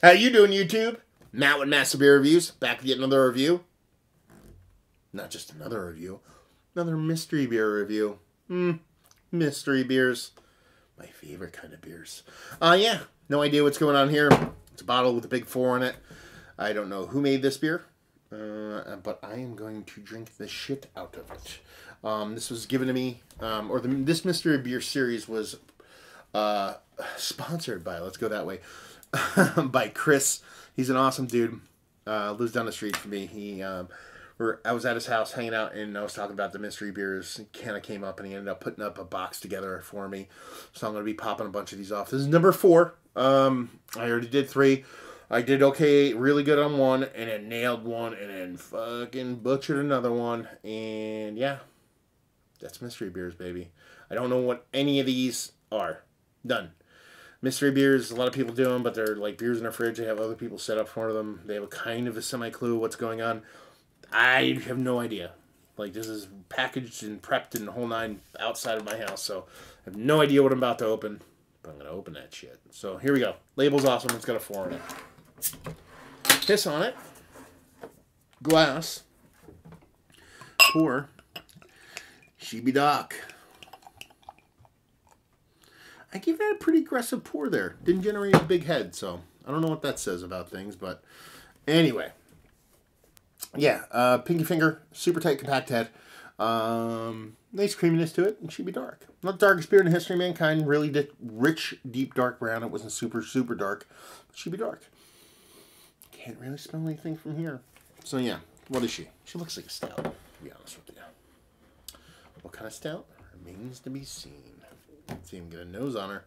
How you doing, YouTube? Matt with Master Beer Reviews, back with yet another review. Not just another review, another mystery beer review. Mystery beers. My favorite kind of beers. Yeah, no idea what's going on here. It's a bottle with a big 4 on it. I don't know who made this beer, but I am going to drink the shit out of it. This was given to me, this mystery beer series was sponsored by, let's go that way, by Chris. He's an awesome dude. Lives down the street from me. I was at his house hanging out, and I was talking about the mystery beers. He kind of came up, and he ended up putting up a box together for me. So I'm going to be popping a bunch of these off. This is number 4. I already did 3. I did okay, really good on 1, and then nailed 1, and then fucking butchered another one. And yeah, that's mystery beers, baby. I don't know what any of these are. Done. Mystery beers, a lot of people do them, but they're like beers in their fridge. They have other people set up for them. They have a kind of a semi-clue what's going on. I have no idea. Like, this is packaged and prepped in the whole 9 outside of my house, so I have no idea what I'm about to open. But I'm going to open that shit. So, here we go. Label's awesome. It's got a 4 in it. Piss on it. Glass. Pour. Sheeby Doc. I gave that a pretty aggressive pour there. Didn't generate a big head, so I don't know what that says about things, but anyway. Yeah, pinky finger, super tight, compact head. Nice creaminess to it, and she'd be dark. Not the darkest beer in the history of mankind. Really rich, deep, dark brown. It wasn't super, super dark, but she'd be dark. Can't really smell anything from here. So yeah, what is she? She looks like a stout, to be honest with you. What kind of stout? Remains to be seen. Let's see him get a nose on her.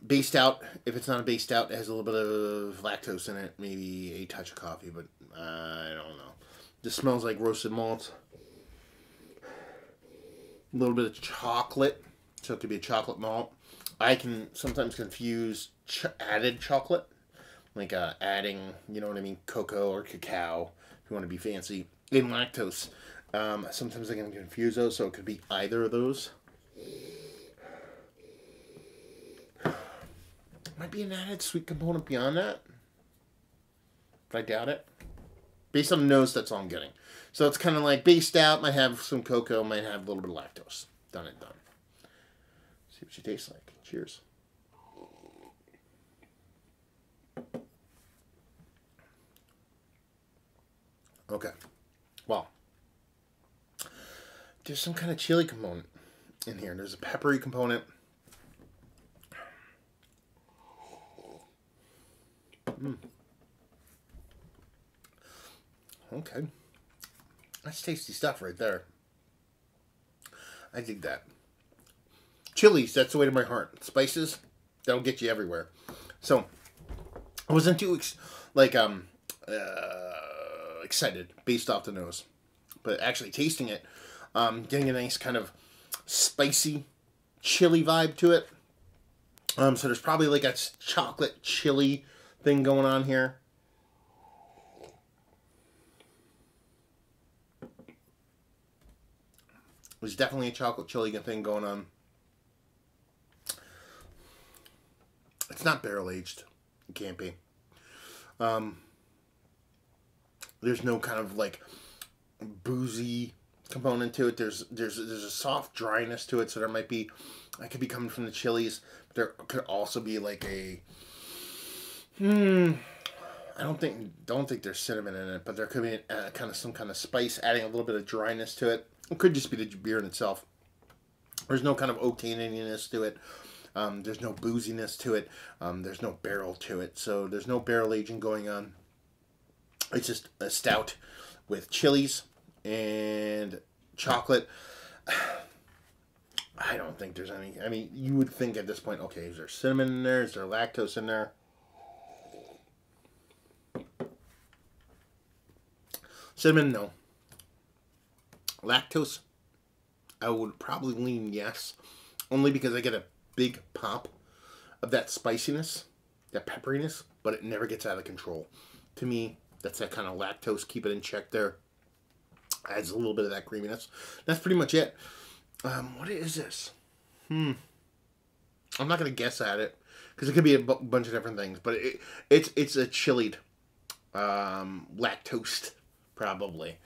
Based out. If it's not a based out, it has a little bit of lactose in it. Maybe a touch of coffee, but I don't know. This smells like roasted malt. A little bit of chocolate. So it could be a chocolate malt. I can sometimes confuse added chocolate. Like adding, you know what I mean, cocoa or cacao, if you want to be fancy, in lactose. Sometimes I can confuse those, so it could be either of those. Might be an added sweet component beyond that, but I doubt it. Based on the nose, that's all I'm getting. So it's kind of like based out, might have some cocoa, might have a little bit of lactose. Done and done. See what she tastes like. Cheers. Okay. Well, there's some kind of chili component in here. There's a peppery component. Okay. That's tasty stuff right there. I dig that. Chilies, that's the way to my heart. Spices, that'll get you everywhere. So, I wasn't too excited based off the nose, but actually tasting it, getting a nice kind of spicy chili vibe to it. So there's probably like a chocolate chili thing going on here. There's definitely a chocolate chili thing going on. It's not barrel aged. It can't be. There's no kind of like boozy component to it. There's a soft dryness to it, so there might be, I could be coming from the chilies, but there could also be like a I don't think there's cinnamon in it, but there could be kind of some kind of spice adding a little bit of dryness to it. It could just be the beer in itself. There's no kind of oak-taniness to it. There's no booziness to it. There's no barrel to it. So there's no barrel aging going on. It's just a stout with chilies and chocolate. I don't think there's any. I mean, you would think at this point, okay, is there cinnamon in there? Is there lactose in there? Cinnamon, no. Lactose, I would probably lean yes. Only because I get a big pop of that spiciness, that pepperiness, but it never gets out of control. To me, that's that kind of lactose, keep it in check there. Adds a little bit of that creaminess. That's pretty much it. What is this? I'm not going to guess at it because it could be a bunch of different things, but it's a chilled lactose, probably.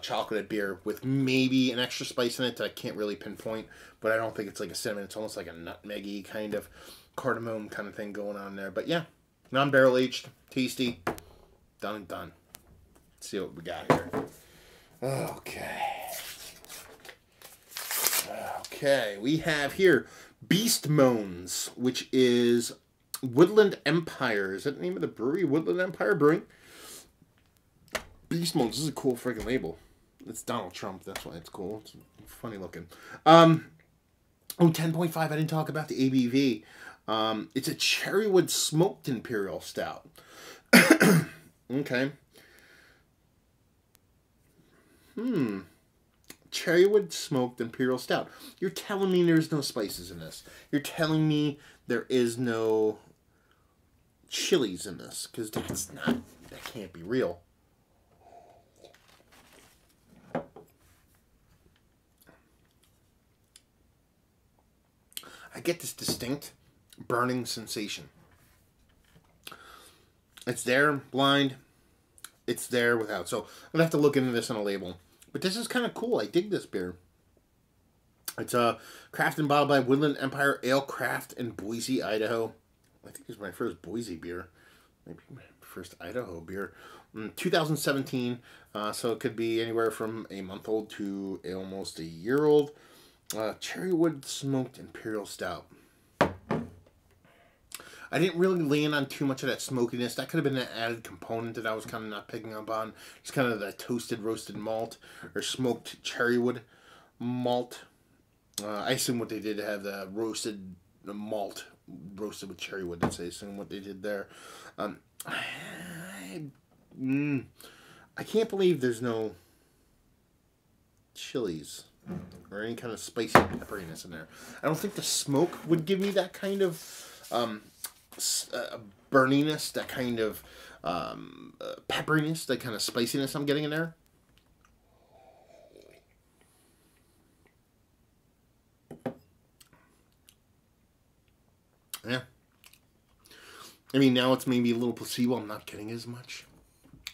Chocolate beer with maybe an extra spice in it that I can't really pinpoint, but I don't think it's like a cinnamon. It's almost like a nutmeggy kind of cardamom kind of thing going on there. But yeah, non-barrel aged, tasty, done and done. Let's see what we got here. Okay, we have here Beast Moans, which is Woodland Empire. Is that the name of the brewery? Woodland Empire Brewing? Beast Moans. This is a cool freaking label. It's Donald Trump. That's why it's cool. It's funny looking. 10.5. I didn't talk about the ABV. It's a Cherrywood Smoked Imperial Stout. Okay. Cherrywood Smoked Imperial Stout. You're telling me there's no spices in this. You're telling me there is no chilies in this. Because that's not... That can't be real. I get this distinct burning sensation. It's there, blind. It's there without. So I'm going to have to look into this on a label. But this is kind of cool. I dig this beer. It's crafted and bottled by Woodland Empire Ale Craft in Boise, Idaho. I think it's my first Boise beer. Maybe my first Idaho beer. 2017. So it could be anywhere from a month old to almost a year old. Cherrywood Smoked Imperial Stout. I didn't really lean on too much of that smokiness. That could have been an added component that I was kind of not picking up on. It's kind of the toasted roasted malt or smoked cherrywood malt. I assume what they did to have the roasted malt roasted with cherrywood. That's I assume what they did there. I can't believe there's no chilies or any kind of spicy pepperiness in there. I don't think the smoke would give me that kind of burniness, that kind of pepperiness, that kind of spiciness I'm getting in there. Yeah. I mean, now it's maybe a little placebo. I'm not getting as much.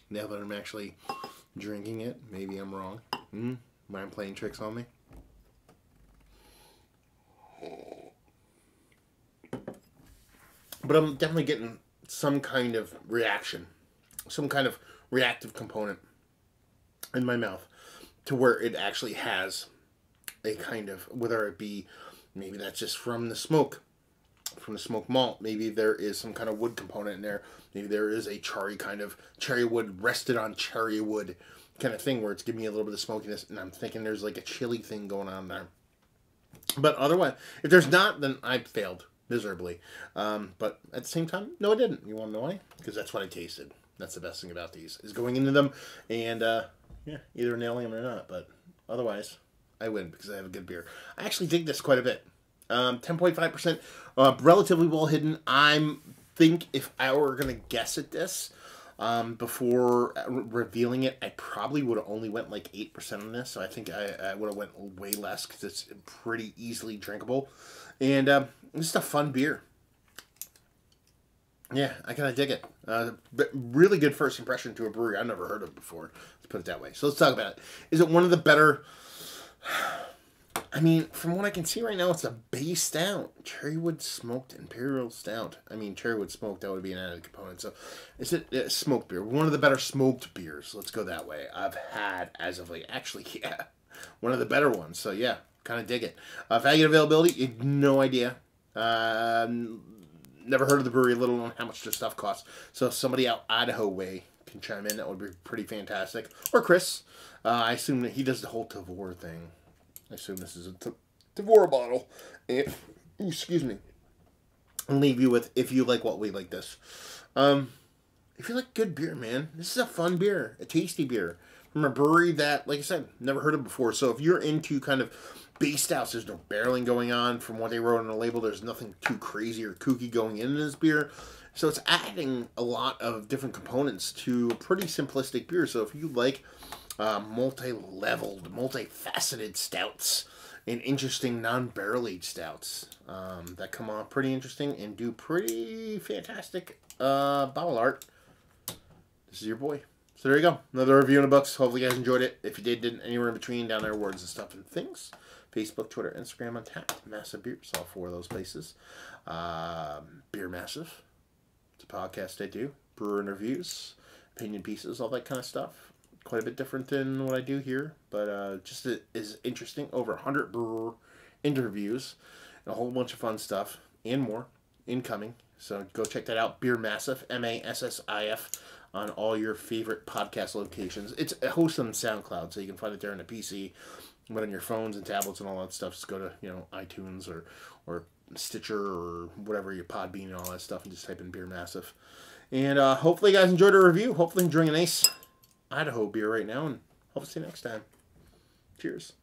Now that I'm actually drinking it, maybe I'm wrong. Mind playing tricks on me. But I'm definitely getting some kind of reaction. Some kind of reactive component in my mouth to where it actually has a kind of, whether it be, maybe that's just from the smoke, from the smoked malt. Maybe there is some kind of wood component in there. Maybe there is a charry kind of cherry wood, rested on cherry wood kind of thing where it's giving me a little bit of smokiness, and I'm thinking there's like a chili thing going on there. But otherwise, if there's not, then I failed miserably. But at the same time, no, I didn't. You want to know why? Because that's what I tasted. That's the best thing about these, is going into them and yeah, either nailing them or not. But otherwise, I win because I have a good beer. I actually dig this quite a bit. 10.5%, relatively well hidden. I think if I were going to guess at this before revealing it, I probably would have only went like 8% on this. So I think I would have went way less because it's pretty easily drinkable. And it's just a fun beer. Yeah, I kind of dig it. But really good first impression to a brewery I've never heard of before. Let's put it that way. So let's talk about it. Is it one of the better... I mean, from what I can see right now, it's a base stout. Cherrywood Smoked Imperial Stout. I mean, Cherrywood Smoked, that would be an added component. So, is it a smoked beer? One of the better smoked beers. Let's go that way. I've had as of late. Actually, yeah. One of the better ones. So, yeah. Kind of dig it. Value and availability, no idea. Never heard of the brewery, let alone how much their stuff costs. So, if somebody out Idaho way can chime in, that would be pretty fantastic. Or Chris. I assume that he does the whole Tavor thing. I assume this is a Tavor bottle. And, excuse me. I'll leave you with, if you like what we like this. If you like good beer, man, this is a fun beer. A tasty beer. From a brewery that, like I said, never heard of before. So if you're into kind of base stouts, there's no barreling going on. From what they wrote on the label, there's nothing too crazy or kooky going into this beer. So it's adding a lot of different components to a pretty simplistic beer. So if you like multi-leveled, multifaceted stouts, and interesting non-barrel aged stouts that come off pretty interesting and do pretty fantastic bottle art. This is your boy. So there you go. Another review in the books. Hopefully you guys enjoyed it. If you didn't, anywhere in between, down there, words and stuff and things. Facebook, Twitter, Instagram, Untapped, Massive Beers, all 4 of those places. Beer Massive. It's a podcast I do. Brewer interviews, opinion pieces, all that kind of stuff. Quite a bit different than what I do here, but just is interesting. Over 100 brewer interviews, and a whole bunch of fun stuff, and more incoming. So go check that out. Beer Massive, MASSIF, on all your favorite podcast locations. It's hosted on SoundCloud, so you can find it there on the PC, but on your phones and tablets and all that stuff, just go to iTunes or Stitcher or whatever, your Podbean and all that stuff, and just type in Beer Massive. And hopefully you guys enjoyed our review. Hopefully enjoying a nice Idaho beer right now, and hope to see you next time. Cheers.